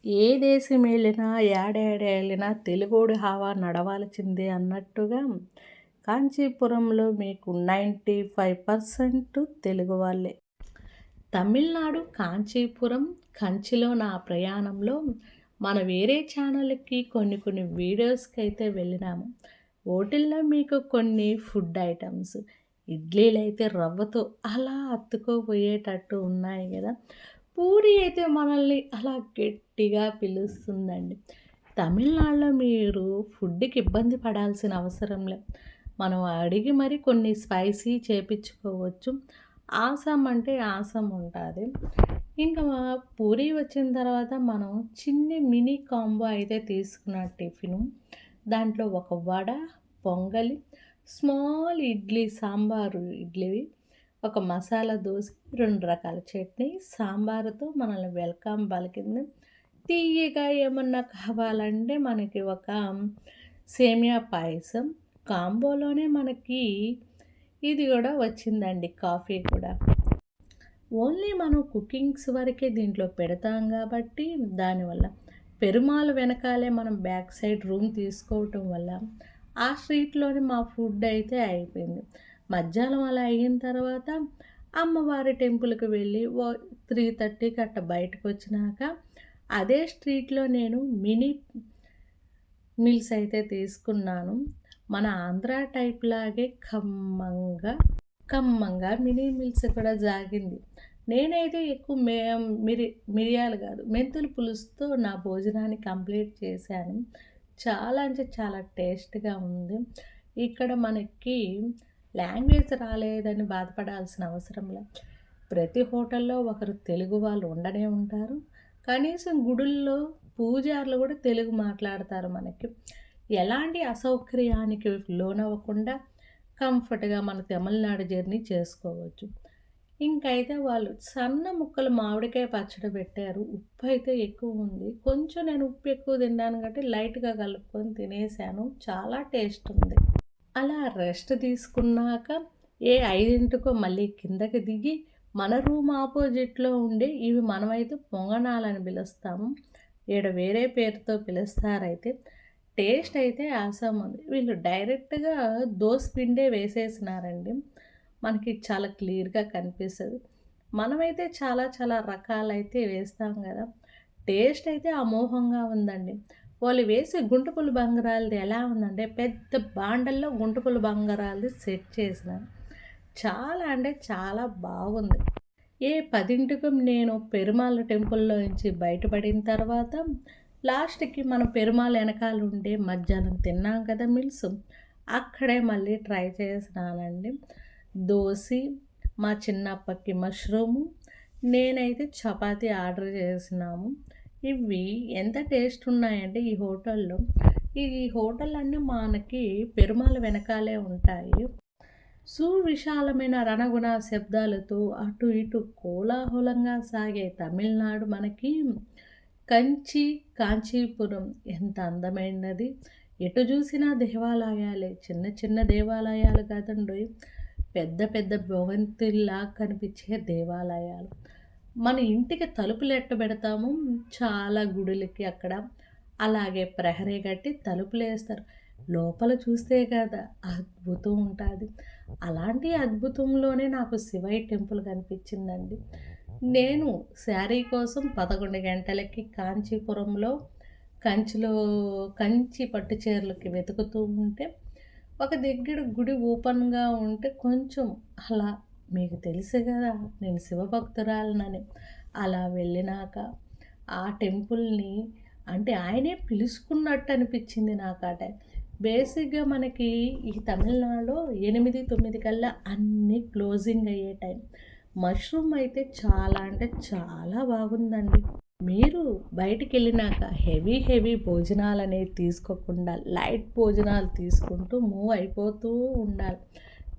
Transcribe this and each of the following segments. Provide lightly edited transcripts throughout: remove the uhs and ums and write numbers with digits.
ఏ దేశం వెళ్ళినా, ఏడేడెళ్ళినా తెలుగోడి హావా నడవాల్సిందే అన్నట్టుగా కాంచీపురంలో మీకు 95% తెలుగు వాళ్ళే. తమిళనాడు కాంచీపురం, కంచిలో నా ప్రయాణంలో మన వేరే ఛానల్‌కి కొన్ని వీడియోస్‌కి అయితే వెళ్ళినాము. ఓటిల్లో మీకు కొన్ని ఫుడ్ ఐటెమ్స్ ఇడ్లీలైతే రవ్వతో అలా అత్తుకోపోయేటట్టు ఉన్నాయి గదా! పూరి అయితే మనల్ని అలా గట్టిగా పిలుస్తుందండి. తమిళనాడులో మీరు ఫుడ్‌కి ఇబ్బంది పడాల్సిన అవసరం లే. మనం అడిగి మరి కొన్ని స్పైసీ చేపిచ్చుకోవచ్చు. ఆసాం అంటే ఆసాం ఉంటాది. ఇంకా పూరి వచ్చిన తర్వాత మనం చిన్ని మినీ కాంబో అయితే తీసుకున్న టిఫిను. దాంట్లో ఒక వడ, పొంగలి, స్మాల్ ఇడ్లీ సాంబారు ఇడ్లీ, ఒక మసాలా దోస, 2 రకాల చట్నీ, సాంబారుతో మనల్ని వెల్కమ్ పలికింది. తియ్యగా ఏమన్నా కావాలంటే మనకి ఒక సేమియా పాయసం. కాంబోలోనే మనకి ఇది గూడా వచ్చిందండి, కాఫీ కూడా. ఓన్లీ మనం కుకింగ్స్ వరకే దీంట్లో పెడతాం గాబట్టి దానివల్ల. పెరుమాళ్ వెనకాలే మనం బ్యాక్ సైడ్ రూమ్ తీసుకోవటం వల్ల ఆ స్ట్రీట్‌లోనే మా ఫుడ్ అయితే అయిపోయింది. మధ్యాహ్నం అలా అయిన తర్వాత అమ్మవారి టెంపుల్‌కి వెళ్ళి 3:30కి అట్ట బయటకొచ్చినాక అదే స్ట్రీట్‌లో నేను మినీ మీల్స్ అయితే తీసుకున్నాను. మన ఆంధ్ర టైప్ లాగే కమ్మంగా మినీ మీల్స్ కూడా జాగింది. నేనైతే ఎక్కువ మిరియాలు కాదు, మెంతుల పులుసుతో నా భోజనాన్ని కంప్లీట్ చేశాను. చాలా అంటే చాలా టేస్ట్‌గా ఉంది. ఇక్కడ మనకి లాంగ్వేజ్ రాలేదని బాధపడాల్సిన అవసరం లే. ప్రతి హోటల్‌లో ఒకరు తెలుగు వాళ్ళు ఉండనే ఉంటారు. కనీసం గుడుల్లో పూజారులు కూడా తెలుగు మాట్లాడతారు మనకి. ఎలాంటి అసౌకర్యానికి లోనవ్వకుండా కంఫర్ట్‌గా మన తమిళనాడు జర్నీ చేసుకోవచ్చు. ఇంకైతే వాళ్ళు సన్న ముక్కలు మామిడికాయ పచ్చడి పెట్టారు. ఉప్పు అయితే ఎక్కువుంది. కొంచెం నేను ఉప్పు ఎక్కువ తిన్నాను కాబట్టి లైట్‌గా కలుపుకొని తినేసాను. చాలా టేస్ట్ ఉంది. అలా రెస్ట్ తీసుకున్నాక 5కో మళ్ళీ కిందకి దిగి మన రూమ్ ఆపోజిట్‌లో ఉండే ఇవి మనమైతే పొంగనాలని పిలుస్తాము. ఈడ వేరే పేరుతో పిలుస్తారైతే. టేస్ట్ అయితే ఆసాం ఉంది. వీళ్ళు డైరెక్ట్‌గా దోస పిండే వేసేసినారండి. మనకి చాలా క్లియర్‌గా కనిపిస్తది. మనమైతే చాలా చాలా రకాలైతే వేస్తాం గదా! టేస్ట్ అయితే అమోఘంగా ఉందండి. వాళ్ళు వేసే గుంటపుల్ల బంగారాలది ఎలా ఉందంటే పెద్ద బాండల్లో గుంటపుల్ల బంగారాలది సెట్ చేసినారు. చాలా అంటే చాలా బాగుంది. 10కో నేను పెరుమాళ్ టెంపుల్‌లో నుంచి బయటపడిన తర్వాత లాస్ట్‌కి మనం పెరుమాళ్ ఎనకాల ఉండే మధ్యాహ్నం తిన్నాం కదా మీల్స్, అక్కడే మళ్ళీ ట్రై చేసినానండి. దోసి, మా చిన్నప్పకి మష్రూము, నేనైతే చపాతీ ఆర్డర్ చేసినాము. ఇవి ఎంత టేస్ట్ ఉన్నాయంటే ఈ హోటల్‌లో, ఈ హోటళ్ళన్నీ మనకి పెరుమాళ్ వెనకాలే ఉంటాయి. సువిశాలమైన రణగుణ శబ్దాలతో అటు ఇటు కోలాహలంగా సాగే తమిళనాడు మనకి కాంచీపురం ఎంత అందమైనది. ఎటు చూసినా దేవాలయాలే. చిన్న చిన్న దేవాలయాలు కాదండోయ్, పెద్ద పెద్ద భవంతుల్లా కనిపించే దేవాలయాలు. మన ఇంటికి తలుపులు ఎట్టబెడతాము చాలా గుడులకి అక్కడ అలాగే ప్రహరీ కట్టి తలుపులేస్తారు. లోపల చూస్తే కదా అద్భుతం ఉంటాది. అలాంటి అద్భుతంలోనే నాకు శివయ్య టెంపుల్ కనిపించిందండి. నేను శారీ కోసం 11 గంటలకి కాంచీపురంలో కంచిలో కంచి పట్టు చీరలకి వెతుకుతూ ఉంటే ఒక దగ్గర గుడి ఓపెన్‌గా ఉంటే కొంచెం అలా, మీకు తెలుసు గదా! నేను శివభక్తురాలినని. అలా వెళ్ళినాక ఆ టెంపుల్‌ని అంటే ఆయనే పిలుచుకున్నట్టు అనిపించింది నాకు ఆ టైం. బేసిక్‌గా మనకి ఈ తమిళనాడులో 8, 9 కల్లా అన్నీ క్లోజింగ్ అయ్యే టైం. మష్రూమ్ అయితే చాలా అంటే చాలా బాగుందండి. మీరు బయటికెళ్ళినాక హెవీ భోజనాలనేవి తీసుకోకుండా లైట్ భోజనాలు తీసుకుంటూ మూవ్ అయిపోతూ ఉండాలి.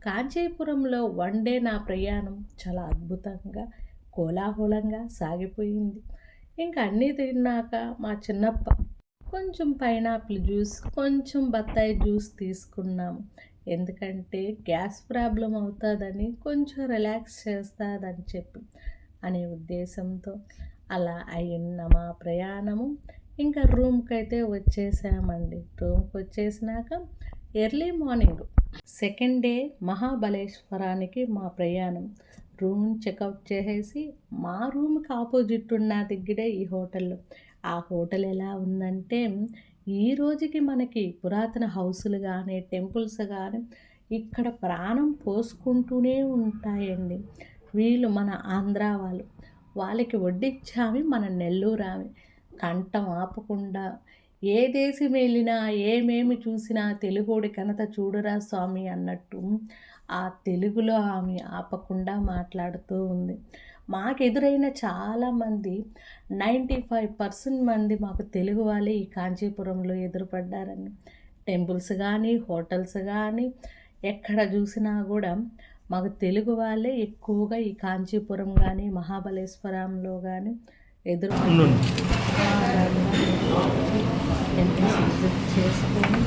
కాంచీపురంలో వన్ డే నా ప్రయాణం చాలా అద్భుతంగా, కోలాహలంగా సాగిపోయింది. ఇంకా అన్నీ తిన్నాక మా చిన్నప్ప కొంచెం పైనాపిల్ జ్యూస్, కొంచెం బత్తాయి జ్యూస్ తీసుకున్నాము. ఎందుకంటే గ్యాస్ ప్రాబ్లమ్ అవుతాదని, కొంచెం రిలాక్స్ చేస్తాదని చెప్పి అనే ఉద్దేశంతో అలా అయిన మా ప్రయాణము ఇంకా రూమ్‌కైతే వచ్చేసామండి. రూమ్‌కి వచ్చేసినాక ఎర్లీ మార్నింగ్ సెకండ్ డే మహాబలేశ్వరానికి మా ప్రయాణం. రూమ్ చెకౌట్ చేసేసి మా రూమ్‌కి ఆపోజిట్ ఉన్న దగ్గరే ఈ హోటల్. ఆ హోటల్ ఎలా ఉందంటే ఈ రోజుకి మనకి పురాతన హౌసులు గానీ, టెంపుల్స్ గానీ ఇక్కడ ప్రాణం పోసుకుంటూనే ఉంటాయండి. వీళ్ళు మన ఆంధ్ర వాళ్ళు. వాళ్ళకి వడ్డిచ్చామి మన నెల్లూరామె. కంఠం ఆపకుండా ఏ దేశం వెళ్ళినా, ఏమేమి చూసినా తెలుగోడి ఘనత చూడురా స్వామి అన్నట్టు ఆ తెలుగులో ఆమె ఆపకుండా మాట్లాడుతూ ఉంది. మాకెదురైన చాలామంది 95% మంది మాకు తెలుగు వాళ్ళే ఈ కాంచీపురంలో ఎదురుపడ్డారండి. టెంపుల్స్ గానీ, హోటల్స్ గానీ ఎక్కడ చూసినా గూడా మాకు తెలుగు వాళ్ళే ఎక్కువగా ఈ కాంచీపురం గానీ, మహాబలేశ్వరంలో గానీ టెంపుల్స్ విజిట్ చేసుకొని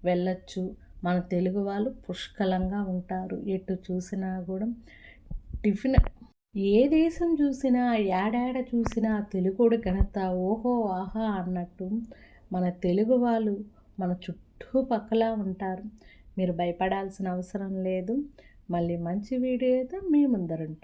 వెళ్ళొచ్చు. మన తెలుగు వాళ్ళు పుష్కలంగా ఉంటారు. ఎటు చూసినా గూడా టిఫిన్ ఏ దేశం చూసినా, యాడాడ చూసినా తెలుగోడి ఘనత ఓహో! ఆహా! అన్నట్టు మన తెలుగు వాళ్ళు మన చుట్టుపక్కల ఉంటారు. మీరు భయపడాల్సిన అవసరం లేదు. మళ్ళీ మంచి వీడియోతో మీ ముందరుంటా.